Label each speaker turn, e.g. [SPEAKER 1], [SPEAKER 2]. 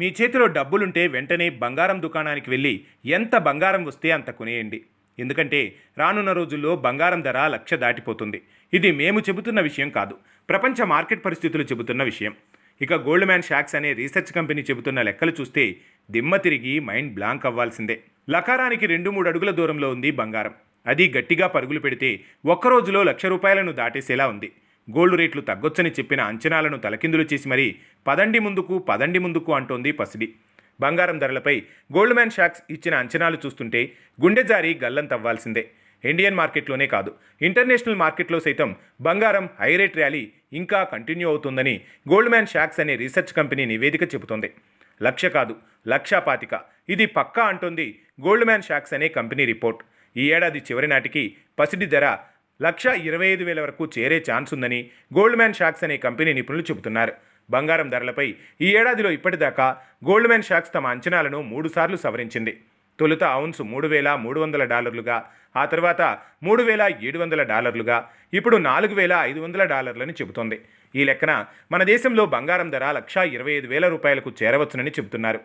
[SPEAKER 1] మీ చేతిలో డబ్బులుంటే వెంటనే బంగారం దుకాణానికి వెళ్ళి ఎంత బంగారం వస్తే అంత కొనేయండి. ఎందుకంటే రానున్న రోజుల్లో బంగారం ధర 1,00,000 దాటిపోతుంది. ఇది మేము చెబుతున్న విషయం కాదు, ప్రపంచ మార్కెట్ పరిస్థితులు చెబుతున్న విషయం. ఇక గోల్డ్ మ్యాన్ షాక్స్ అనే రీసెర్చ్ కంపెనీ చెబుతున్న లెక్కలు చూస్తే దిమ్మ తిరిగి మైండ్ బ్లాంక్ అవ్వాల్సిందే. లకారానికి 2-3 అడుగుల దూరంలో ఉంది బంగారం. అది గట్టిగా పరుగులు పెడితే ఒక్క రోజులో 1,00,000 రూపాయలను దాటేసేలా ఉంది. గోల్డ్ రేట్లు తగ్గొచ్చని చెప్పిన అంచనాలను తలకిందులు చేసి మరీ పదండి ముందుకు అంటోంది పసిడి. బంగారం ధరలపై గోల్డ్ మ్యాన్ షాక్స్ ఇచ్చిన అంచనాలు చూస్తుంటే గుండె జారి గల్లంతవ్వాల్సిందే. ఇండియన్ మార్కెట్లోనే కాదు, ఇంటర్నేషనల్ మార్కెట్లో సైతం బంగారం హై రేట్ ర్యాలీ ఇంకా కంటిన్యూ అవుతుందని గోల్డ్ మ్యాన్ షాక్స్ అనే రీసెర్చ్ కంపెనీ నివేదిక చెబుతోంది. 1,00,000 కాదు, 1,25,000 ఇది పక్కా అంటోంది గోల్డ్ మ్యాన్ షాక్స్ అనే కంపెనీ రిపోర్ట్. ఈ ఏడాది చివరి నాటికి పసిడి ధర 1,25,000 వరకు చేరే ఛాన్స్ ఉందని గోల్డ్ మ్యాన్ షాక్స్ అనే కంపెనీ నిపుణులు చెబుతున్నారు. బంగారం ధరలపై ఈ ఏడాదిలో ఇప్పటిదాకా గోల్డ్ మ్యాన్ షాక్స్ తమ అంచనాలను 3 సార్లు సవరించింది. తొలుత ఔన్స్ $3,300గా, ఆ తర్వాత $3,700గా, ఇప్పుడు $4,500లని చెబుతోంది. ఈ లెక్కన మన దేశంలో బంగారం ధర 1,25,000 రూపాయలకు చేరవచ్చునని చెబుతున్నారు.